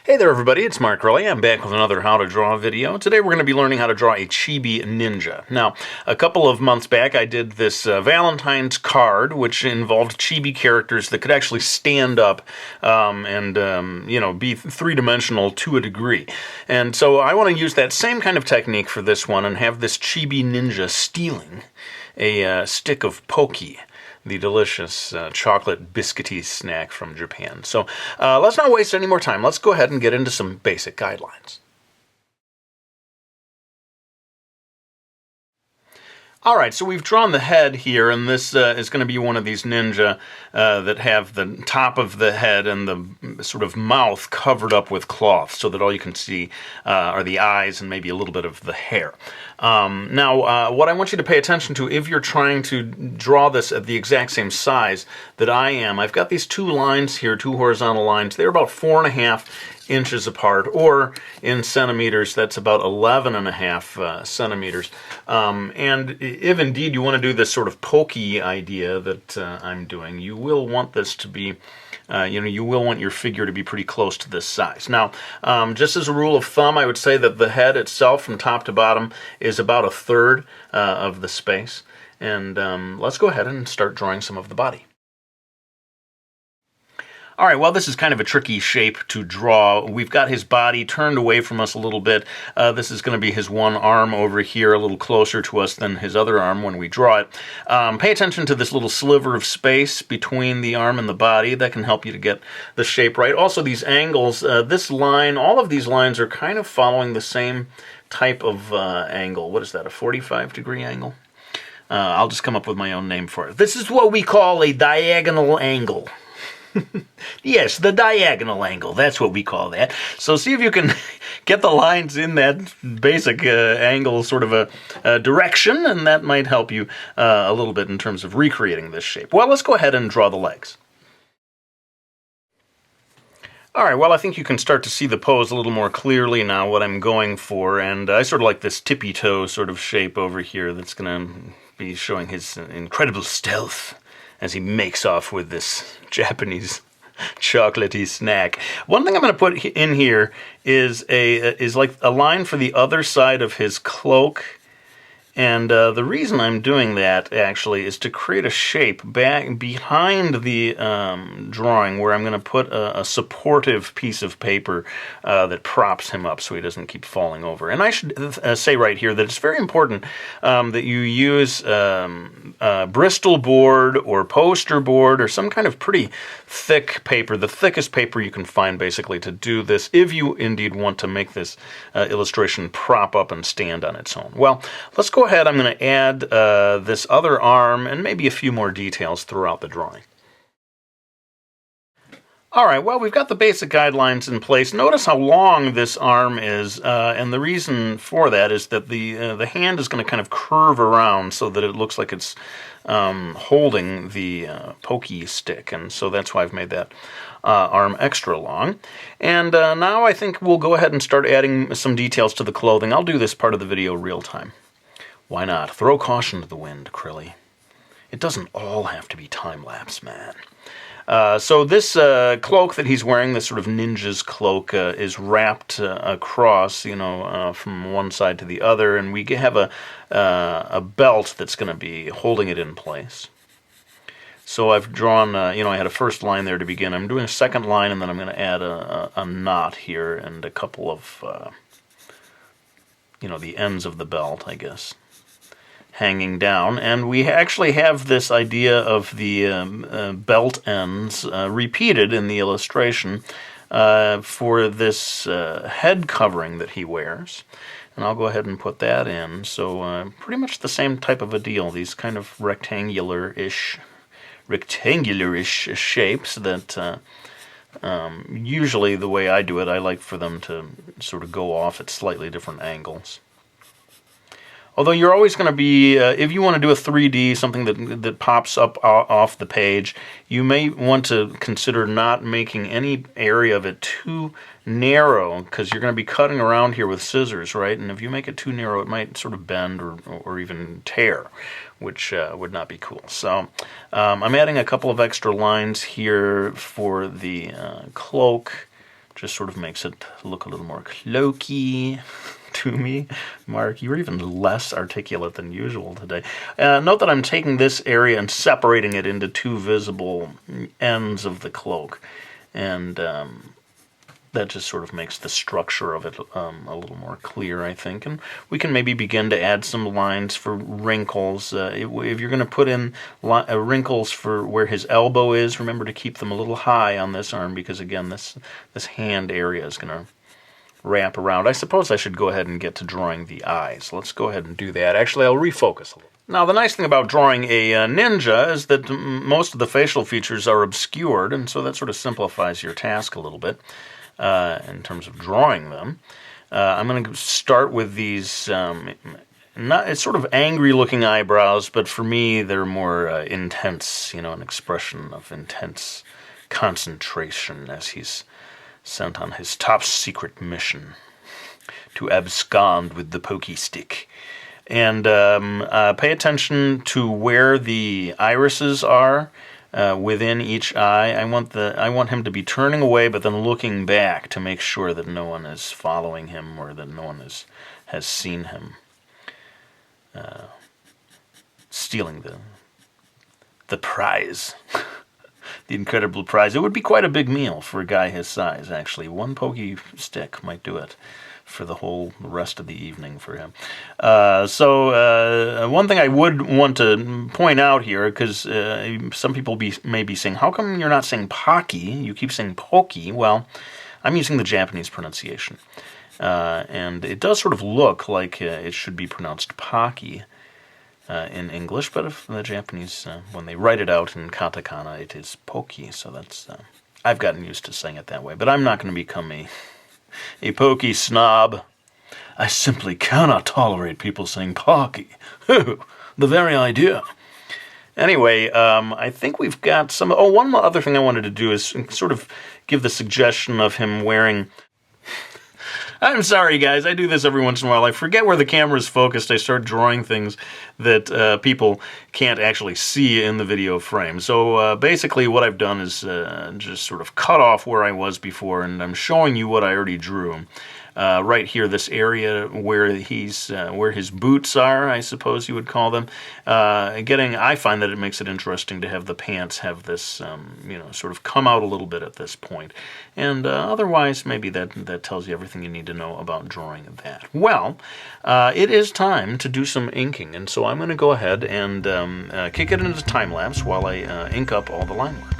Hey there everybody, it's Mark Rowley. I'm back with another How to Draw video. Today we're going to be learning how to draw a Chibi Ninja. Now, a couple of months back I did this Valentine's card, which involved Chibi characters that could actually stand up and be three-dimensional to a degree. And so I want to use that same kind of technique for this one and have this Chibi Ninja stealing a stick of Pocky, the delicious chocolate biscuity snack from Japan. So let's not waste any more time. Let's go ahead and get into some basic guidelines. Alright, so we've drawn the head here, and this is going to be one of these ninja that have the top of the head and the sort of mouth covered up with cloth, so that all you can see are the eyes and maybe a little bit of the hair. Now, what I want you to pay attention to, if you're trying to draw this at the exact same size that I am, I've got these two lines here, two horizontal lines. They're about 4.5 inches apart, or in centimeters, that's about 11.5 centimeters. And if indeed you want to do this sort of pokey idea that I'm doing, you will want this to be, you will want your figure to be pretty close to this size. Now, just as a rule of thumb, I would say that the head itself from top to bottom is about 1/3 of the space. And let's go ahead and start drawing some of the body. Alright, well, this is kind of a tricky shape to draw. We've got his body turned away from us a little bit. This is going to be his one arm over here, a little closer to us than his other arm when we draw it. Pay attention to this little sliver of space between the arm and the body. That can help you to get the shape right. Also, these angles, this line, all of these lines are kind of following the same type of angle. What is that, a 45-degree angle? I'll just come up with my own name for it. This is what we call a diagonal angle. Yes, the diagonal angle, that's what we call that. So see if you can get the lines in that basic angle sort of a direction, and that might help you a little bit in terms of recreating this shape. Well, let's go ahead and draw the legs. Alright, well, I think you can start to see the pose a little more clearly now, what I'm going for, and I sort of like this tippy-toe sort of shape over here that's going to be showing his incredible stealth as he makes off with this Japanese chocolatey snack. One thing I'm going to put in here is like a line for the other side of his cloak. And the reason I'm doing that, actually, is to create a shape back behind the drawing where I'm going to put a supportive piece of paper that props him up so he doesn't keep falling over. And I should say right here that it's very important that you use Bristol board or poster board or some kind of pretty thick paper, the thickest paper you can find, basically, to do this, if you indeed want to make this illustration prop up and stand on its own. Well, let's go ahead. I'm going to add this other arm and maybe a few more details throughout the drawing. Alright, well, we've got the basic guidelines in place. Notice how long this arm is, and the reason for that is that the hand is going to kind of curve around so that it looks like it's holding the pokey stick, and so that's why I've made that arm extra long. And now I think we'll go ahead and start adding some details to the clothing. I'll do this part of the video real time. Why not? Throw caution to the wind, Krilly. It doesn't all have to be time-lapse, man. So this cloak that he's wearing, this sort of ninja's cloak, is wrapped across, from one side to the other, and we have a belt that's going to be holding it in place. So I've drawn, I had a first line there to begin. I'm doing a second line, and then I'm going to add a knot here and a couple of, the ends of the belt, I guess, hanging down. And we actually have this idea of the belt ends repeated in the illustration for this head covering that he wears. And I'll go ahead and put that in. So pretty much the same type of a deal, these kind of rectangular-ish shapes that usually the way I do it, I like for them to sort of go off at slightly different angles. Although you're always going to be, if you want to do a 3D, something that pops up off the page, you may want to consider not making any area of it too narrow, because you're going to be cutting around here with scissors, right? And if you make it too narrow, it might sort of bend or even tear, which would not be cool. So I'm adding a couple of extra lines here for the cloak Just sort of makes it look a little more cloaky to me. Mark, you're even less articulate than usual today. Note that I'm taking this area and separating it into two visible ends of the cloak. And that just sort of makes the structure of it a little more clear, I think. And we can maybe begin to add some lines for Wrinkles. If you're going to put in Wrinkles for where his elbow is, remember to keep them a little high on this arm, because again, this hand area is going to wrap around. I suppose I should go ahead and get to drawing the eyes. Let's go ahead and do that. Actually, I'll refocus a little. Now, the nice thing about drawing a ninja is that most of the facial features are obscured, and so that sort of simplifies your task a little bit in terms of drawing them. I'm going to start with these, it's sort of angry-looking eyebrows, but for me, they're more intense, an expression of intense concentration as he's sent on his top-secret mission to abscond with the pokey stick. And pay attention to where the irises are within each eye. I want him to be turning away, but then looking back to make sure that no one is following him or that no one has seen him stealing the prize. The incredible prize. It would be quite a big meal for a guy his size, actually. One pokey stick might do it for the whole rest of the evening for him. So one thing I would want to point out here, because some people may be saying, how come you're not saying Pocky? You keep saying Pocky. Well, I'm using the Japanese pronunciation. And it does sort of look like it should be pronounced Pocky in English, but if the Japanese, when they write it out in katakana, it is Pocky. So that's, I've gotten used to saying it that way. But I'm not going to become a pokey snob. I simply cannot tolerate people saying Pocky. The very idea. Anyway, I think we've got some... Oh, one other thing I wanted to do is sort of give the suggestion of him wearing... I'm sorry, guys. I do this every once in a while. I forget where the camera's focused. I start drawing things that people can't actually see in the video frame. So basically what I've done is just sort of cut off where I was before, and I'm showing you what I already drew. Right here, this area where where his boots are, I suppose you would call them. I find that it makes it interesting to have the pants have this, sort of come out a little bit at this point. And otherwise, maybe that tells you everything you need to know about drawing that. Well, it is time to do some inking, and so I'm going to go ahead and kick it into time-lapse while I ink up all the line work.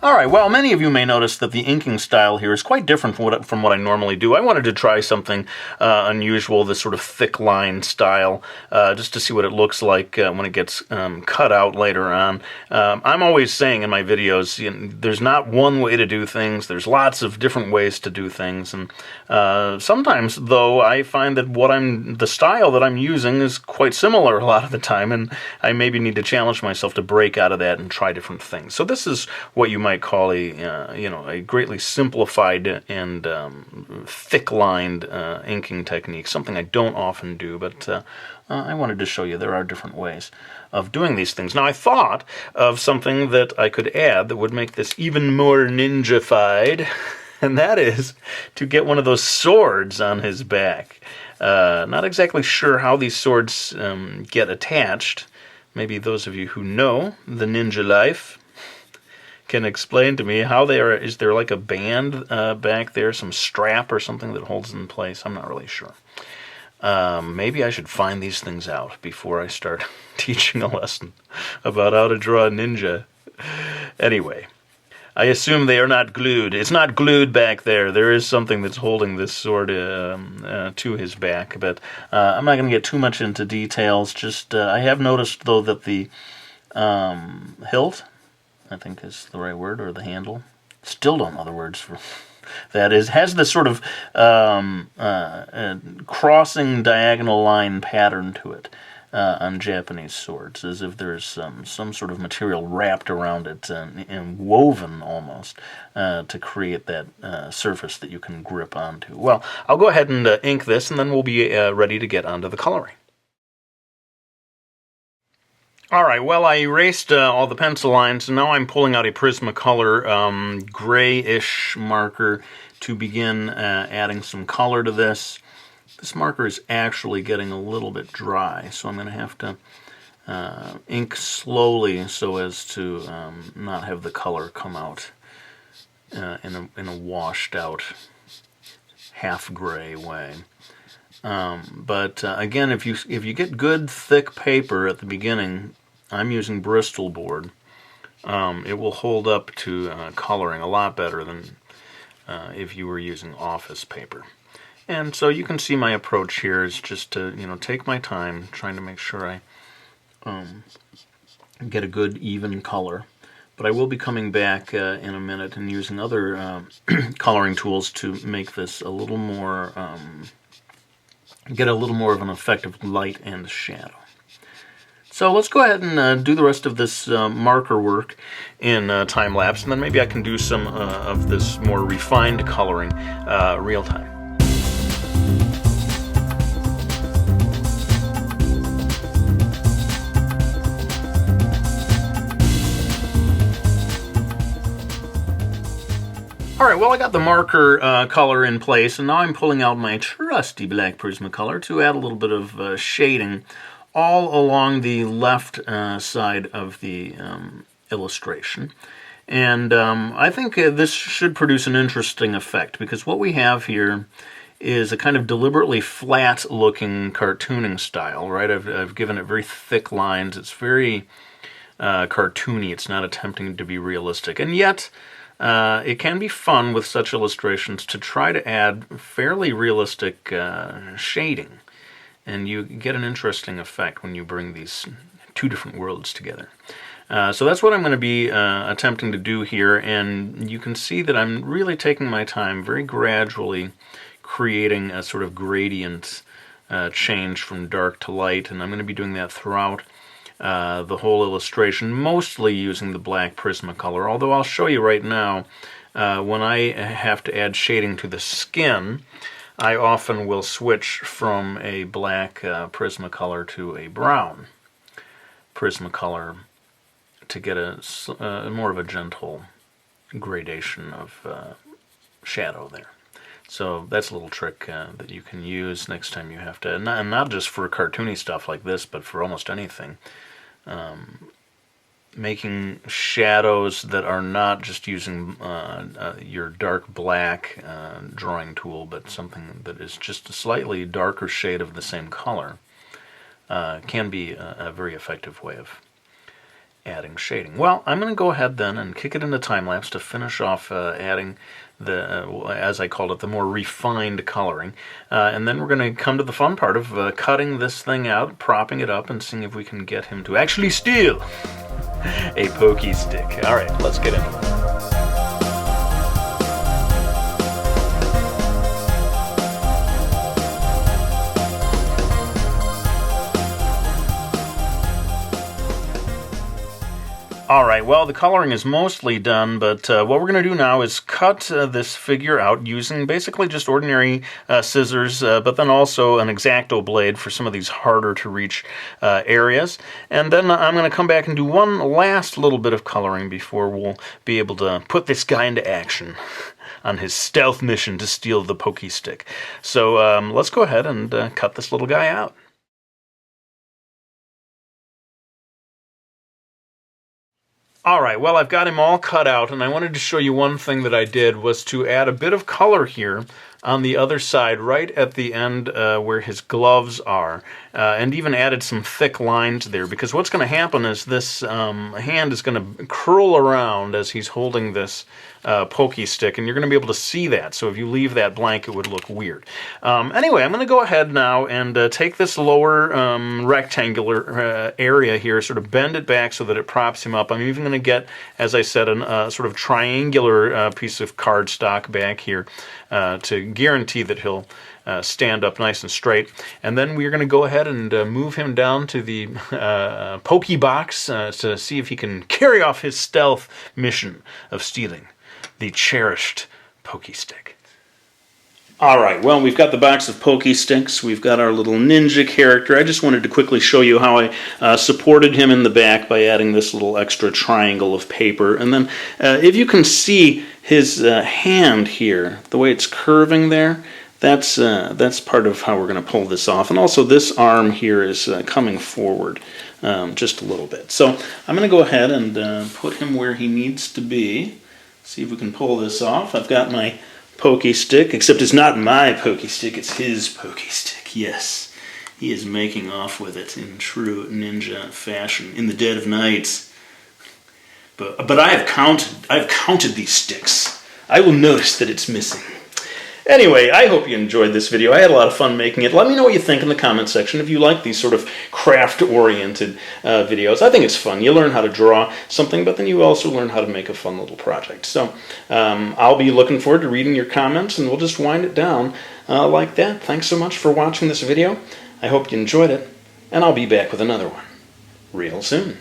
Alright, well, many of you may notice that the inking style here is quite different from what I normally do. I wanted to try something unusual, this sort of thick line style, just to see what it looks like when it gets cut out later on. I'm always saying in my videos, there's not one way to do things, there's lots of different ways to do things, and sometimes, though, I find that the style that I'm using is quite similar a lot of the time, and I maybe need to challenge myself to break out of that and try different things. So this is what you might call a greatly simplified and thick-lined inking technique, something I don't often do, but I wanted to show you there are different ways of doing these things. Now, I thought of something that I could add that would make this even more ninja-fied, and that is to get one of those swords on his back. Not exactly sure how these swords get attached. Maybe those of you who know the ninja life can explain to me how they are. Is there like a band back there, some strap or something that holds them in place? I'm not really sure. Maybe I should find these things out before I start teaching a lesson about how to draw a ninja. Anyway, I assume they are not glued. It's not glued back there. There is something that's holding this sword to his back, but I'm not going to get too much into details. Just I have noticed, though, that the hilt, I think is the right word, or the handle. Still don't know the words for that is. Has this sort of crossing diagonal line pattern to it. on Japanese swords, as if there's some sort of material wrapped around it and woven almost to create that surface that you can grip onto. Well, I'll go ahead and ink this, and then we'll be ready to get onto the coloring. Alright, well, I erased all the pencil lines, and now I'm pulling out a Prismacolor grayish marker to begin adding some color to this. This marker is actually getting a little bit dry, so I'm going to have to ink slowly so as to not have the color come out in a washed out half gray way. But again, if you get good thick paper at the beginning, I'm using Bristol board. It will hold up to coloring a lot better than if you were using office paper. And so you can see my approach here is just to take my time, trying to make sure I get a good even color. But I will be coming back in a minute and using other coloring tools to make this a little more, get a little more of an effect of light and shadow. So let's go ahead and do the rest of this marker work in time-lapse, and then maybe I can do some of this more refined coloring real-time. Alright, well, I got the marker color in place, and now I'm pulling out my trusty black Prismacolor to add a little bit of shading all along the left side of the illustration. And I think this should produce an interesting effect, because what we have here is a kind of deliberately flat-looking cartooning style, right? I've given it very thick lines. It's very cartoony. It's not attempting to be realistic. And yet, it can be fun with such illustrations to try to add fairly realistic shading. And you get an interesting effect when you bring these two different worlds together. So that's what I'm going to be attempting to do here, and you can see that I'm really taking my time, very gradually creating a sort of gradient change from dark to light, and I'm going to be doing that throughout the whole illustration, mostly using the black Prismacolor, although I'll show you right now, when I have to add shading to the skin, I often will switch from a black Prismacolor to a brown Prismacolor to get a more of a gentle gradation of shadow there. So that's a little trick that you can use next time you have to, and not just for cartoony stuff like this, but for almost anything. Making shadows that are not just using your dark black drawing tool, but something that is just a slightly darker shade of the same color can be a very effective way of adding shading. Well, I'm going to go ahead then and kick it into time-lapse to finish off adding the, as I called it, the more refined coloring. And then we're going to come to the fun part of cutting this thing out, propping it up, and seeing if we can get him to actually steal a Pocky stick. All right, let's get into it. Alright, well, the coloring is mostly done, but what we're going to do now is cut this figure out using basically just ordinary scissors, but then also an X-Acto blade for some of these harder to reach areas. And then I'm going to come back and do one last little bit of coloring before we'll be able to put this guy into action on his stealth mission to steal the Pocky stick. So let's go ahead and cut this little guy out. Alright, well, I've got him all cut out, and I wanted to show you one thing that I did was to add a bit of color here on the other side, right at the end where his gloves are, and even added some thick lines there, because what's going to happen is this hand is going to curl around as he's holding this Pocky stick, and you're going to be able to see that, so if you leave that blank it would look weird. Anyway, I'm going to go ahead now and take this lower rectangular area here, sort of bend it back so that it props him up. I'm even going to get, as I said, a sort of triangular piece of cardstock back here to guarantee that he'll stand up nice and straight. And then we're going to go ahead and move him down to the Pocky box to see if he can carry off his stealth mission of stealing the cherished Pocky stick. Alright, well, we've got the box of Pocky sticks, we've got our little ninja character. I just wanted to quickly show you how I supported him in the back by adding this little extra triangle of paper. And then, if you can see his hand here, the way it's curving there, that's part of how we're going to pull this off. And also this arm here is coming forward just a little bit. So I'm going to go ahead and put him where he needs to be. See if we can pull this off. I've got my Pocky stick, except it's not my Pocky stick, it's his Pocky stick. Yes, he is making off with it in true ninja fashion in the dead of night. But I've counted these sticks. I will notice that it's missing. Anyway, I hope you enjoyed this video. I had a lot of fun making it. Let me know what you think in the comment section if you like these sort of craft-oriented videos. I think it's fun. You learn how to draw something, but then you also learn how to make a fun little project. So I'll be looking forward to reading your comments, and we'll just wind it down like that. Thanks so much for watching this video. I hope you enjoyed it, and I'll be back with another one real soon.